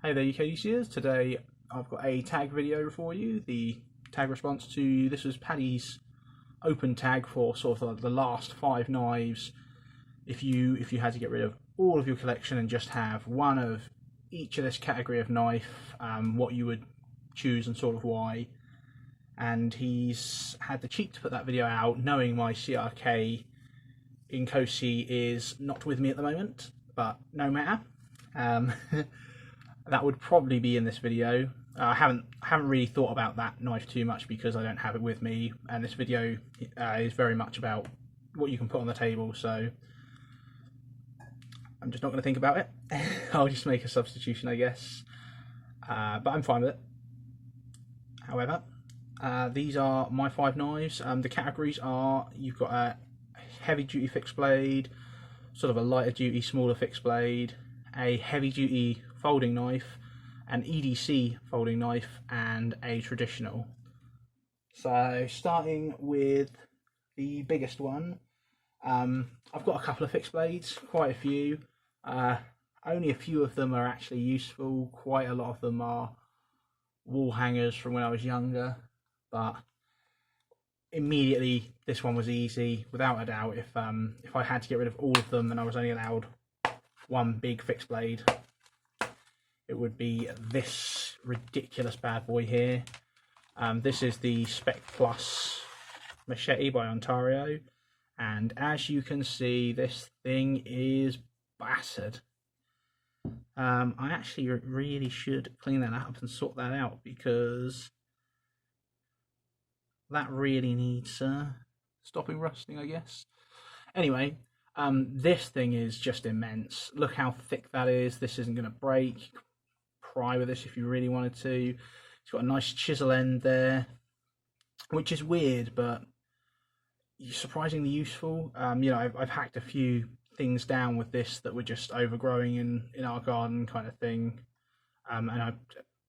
Hey there UKUCers, today I've got a tag video for you. The tag response to this was Paddy's open tag for sort of the last 5 knives. If you had to get rid of all of your collection and just have one of each of this category of knife, what you would choose and sort of why. And he's had the cheek to put that video out knowing my CRK in Kosi is not with me at the moment, but no matter. That would probably be in this video. I haven't really thought about that knife too much because I don't have it with me, and this video is very much about what you can put on the table, so I'm just not going to think about it. I'll just make a substitution, I guess, but I'm fine with it. However, these are my 5 knives. The categories are, you've got a heavy duty fixed blade, sort of a lighter duty smaller fixed blade, a heavy duty folding knife, an EDC folding knife, and a traditional. So starting with the biggest one, I've got a couple of fixed blades, quite a few. Only a few of them are actually useful. Quite a lot of them are wall hangers from when I was younger, but immediately this one was easy, without a doubt. If I had to get rid of all of them and I was only allowed one big fixed blade, it would be this ridiculous bad boy here. This is the Spec Plus machete by Ontario, and as you can see, this thing is battered. I actually really should clean that up and sort that out, because that really needs stopping rusting, I guess. Anyway, this thing is just immense. Look how thick that is. This isn't going to break. You could pry with this if you really wanted to. It's got a nice chisel end there, which is weird, but surprisingly useful. You know, I've hacked a few things down with this that were just overgrowing in our garden, kind of thing. And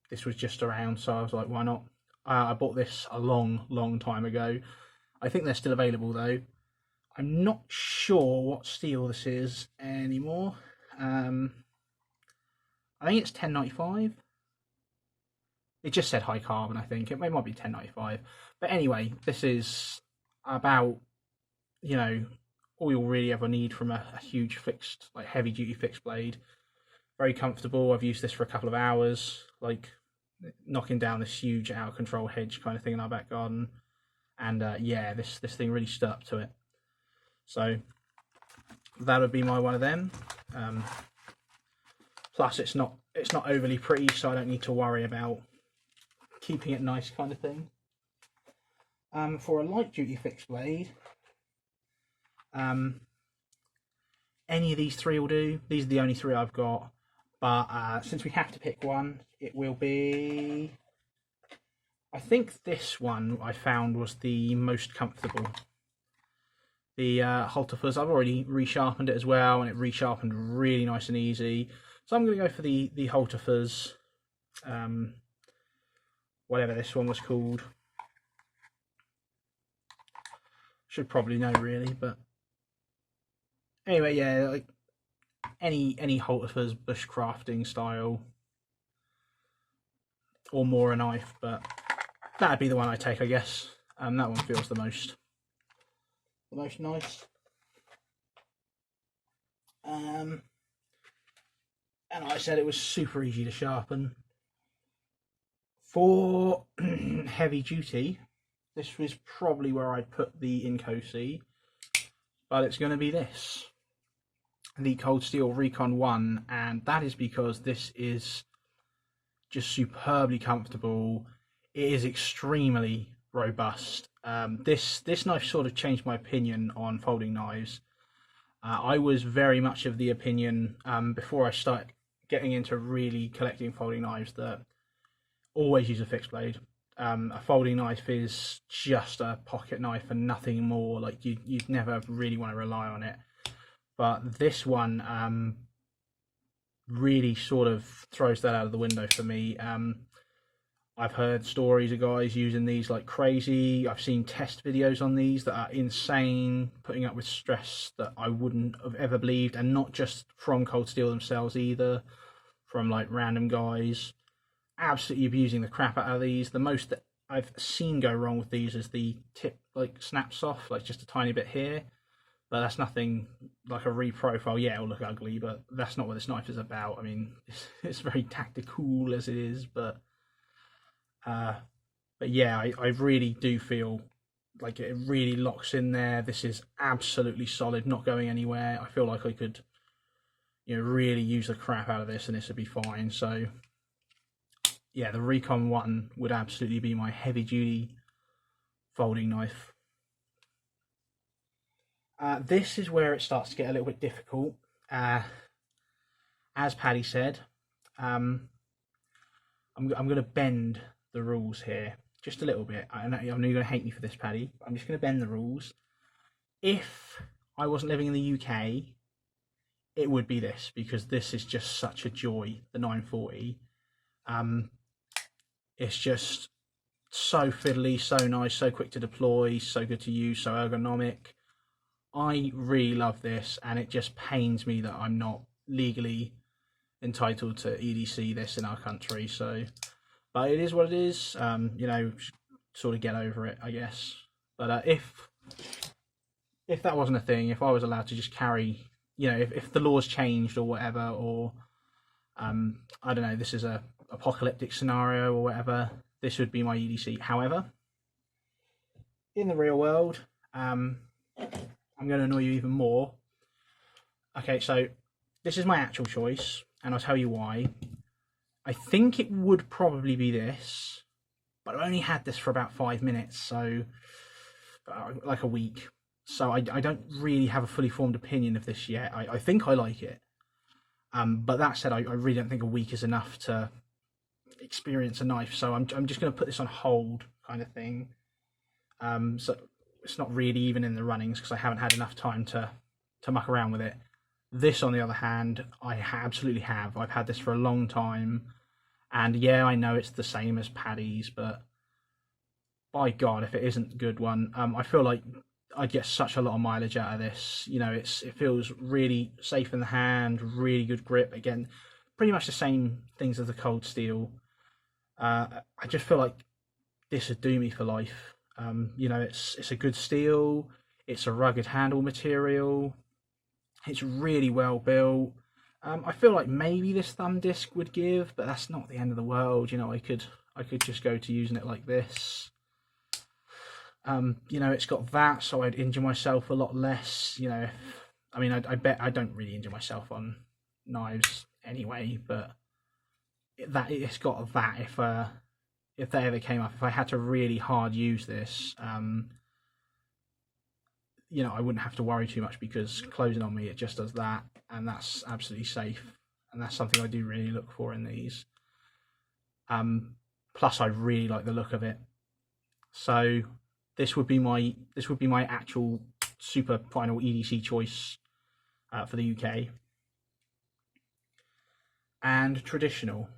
this was just around, so I was like, why not? I bought this a long time ago. I think they're still available though. I'm not sure what steel this is anymore. I think it's 1095. It just said high carbon, I think. It might be 1095. But anyway, this is about, you know, all you'll really ever need from a huge fixed, like heavy duty fixed blade. Very comfortable. I've used this for a couple of hours, like knocking down this huge out of control hedge kind of thing in our back garden. And yeah, this thing really stood up to it. So that would be my one of them. Plus it's not overly pretty, so I don't need to worry about keeping it nice, kind of thing. For a light duty fixed blade, any of these 3 will do. These are the only 3 I've got, but since we have to pick one, it will be, I think this one I found was the most comfortable. The Halterfuzz, I've already resharpened it as well, and it resharpened really nice and easy. So I'm going to go for the Halterfuzz, whatever this one was called. Should probably know really, but anyway, yeah, like any Halterfuzz bushcrafting style, or more a knife, but that'd be the one I take, I guess. That one feels the most nice. And like I said, it was super easy to sharpen. For heavy duty, this was probably where I'd put the Incosi, but it's going to be this, the Cold Steel Recon 1, and that is because this is just superbly comfortable. It is extremely robust. This knife sort of changed my opinion on folding knives. I was very much of the opinion before I started getting into really collecting folding knives that always use a fixed blade. A folding knife is just a pocket knife and nothing more. Like you'd never really want to rely on it. But this one really sort of throws that out of the window for me. I've heard stories of guys using these like crazy. I've seen test videos on these that are insane, putting up with stress that I wouldn't have ever believed, and not just from Cold Steel themselves either. from like random guys. Absolutely abusing the crap out of these. The most that I've seen go wrong with these is the tip like snaps off, like just a tiny bit here. But that's nothing like a reprofile. Yeah, it'll look ugly, but that's not what this knife is about. I mean, it's very tactical as it is, but yeah, I really do feel like it really locks in there. This is absolutely solid, not going anywhere. I feel like I could, really use the crap out of this, and this would be fine. So yeah, the Recon 1 would absolutely be my heavy-duty folding knife. This is where it starts to get a little bit difficult. As Paddy said, I'm going to bend the rules here just a little bit. I know you're going to hate me for this, Paddy. I'm just going to bend the rules. If I wasn't living in the UK, it would be this, because this is just such a joy, the 940. It's just so fiddly, so nice, so quick to deploy, so good to use, so ergonomic. I really love this, and it just pains me that I'm not legally entitled to EDC this in our country. So, but it is what it is. Sort of get over it, I guess. But if that wasn't a thing, if I was allowed to just carry, if the laws changed or whatever, or I don't know, this is a apocalyptic scenario or whatever, this would be my EDC. However, in the real world, I'm going to annoy you even more. Okay, so this is my actual choice, and I'll tell you why. I think it would probably be this, but I only had this for about 5 minutes, so like a week. So I don't really have a fully formed opinion of this yet. I think I like it. But that said, I really don't think a week is enough to experience a knife. So I'm just going to put this on hold, kind of thing. So it's not really even in the runnings because I haven't had enough time to muck around with it. This, on the other hand, I absolutely have. I've had this for a long time, and yeah, I know it's the same as Paddy's, but by God, if it isn't a good one, I feel like I get such a lot of mileage out of this. It feels really safe in the hand, really good grip. Again, pretty much the same things as the cold steel. I just feel like this would do me for life. It's a good steel. It's a rugged handle material. It's really well built. I feel like maybe this thumb disc would give, but that's not the end of the world. I could just go to using it like this. It's got that, so I'd injure myself a lot less. I bet I don't really injure myself on knives anyway, but it's got that. If that ever came up, if I had to really hard use this, I wouldn't have to worry too much, because closing on me, it just does that, and that's absolutely safe. And that's something I do really look for in these. Plus, I really like the look of it. So this would be my actual super final EDC choice for the UK. And traditional,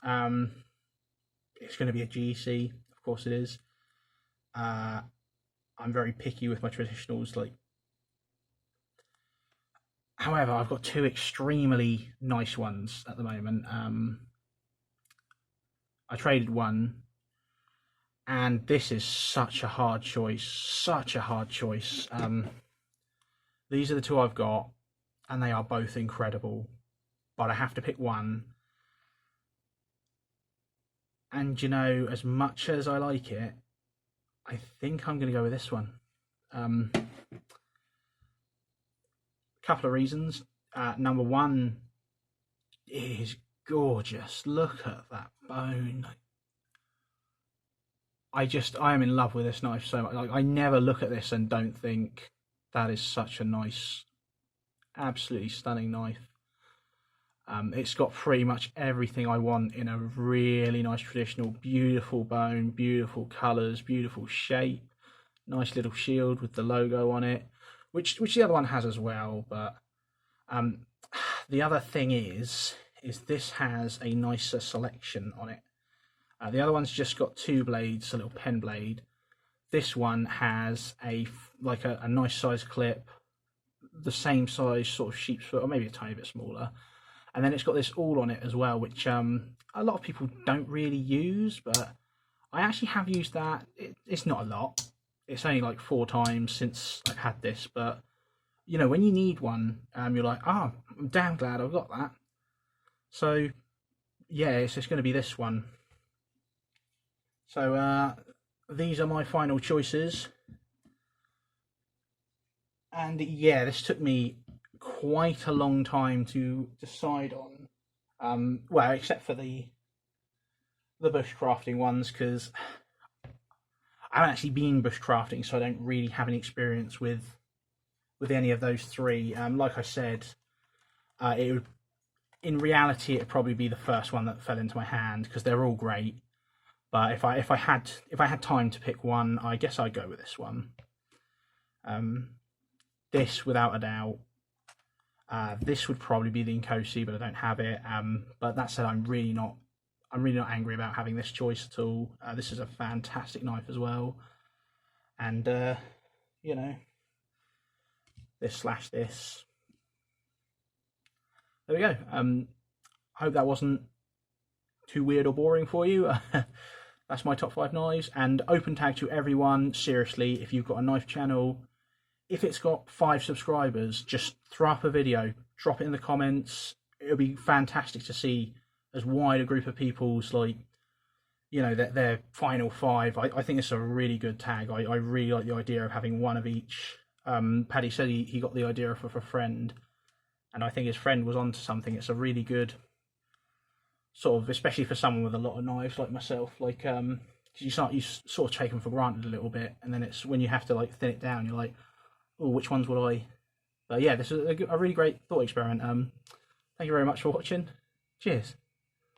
it's going to be a GEC, of course it is. I'm very picky with my traditionals. However, I've got two extremely nice ones at the moment. I traded one, and this is such a hard choice. Such a hard choice. These are the two I've got, and they are both incredible. But I have to pick one. And as much as I like it, I think I'm going to go with this one. Couple of reasons. Number one, it is gorgeous. Look at that bone. I am in love with this knife so much. I never look at this and don't think that is such a nice, absolutely stunning knife. It's got pretty much everything I want in a really nice traditional. Beautiful bone, beautiful colours, beautiful shape, nice little shield with the logo on it, which the other one has as well. But the other thing is this has a nicer selection on it. The other one's just got two blades, a little pen blade. This one has a nice size clip, the same size sort of sheep's foot, or maybe a tiny bit smaller. and then it's got this awl on it as well, which a lot of people don't really use, but I actually have used that. It's not a lot. It's only like 4 times since I've had this, but you know, when you need one, you're like, oh, I'm damn glad I've got that. So yeah, it's just going to be this one. So these are my final choices. And yeah, this took me quite a long time to decide on. Well, except for the bushcrafting ones, because I haven't actually been bushcrafting, so I don't really have any experience with any of those 3. Like I said, it would, in reality, it'd probably be the first one that fell into my hand, because they're all great. But if I had time to pick one, I guess I'd go with this one. This, without a doubt. This would probably be the Inkosi, but I don't have it. But that said, I'm really not angry about having this choice at all. This is a fantastic knife as well, and you know, this. There we go. I hope that wasn't too weird or boring for you. That's my top 5 knives, and open tag to everyone. Seriously, if you've got a knife channel, if it's got 5 subscribers, just throw up a video, drop it in the comments. It'll be fantastic to see as wide a group of people's, like, you know, their final 5. I think it's a really good tag. I really like the idea of having one of each. Paddy said he got the idea of a friend, and I think his friend was onto something. It's a really good sort of, especially for someone with a lot of knives like myself, like you sort of take them for granted a little bit, and then it's when you have to like thin it down, you're like, oh, which ones would I? But yeah, this is a really great thought experiment. Thank you very much for watching. Cheers.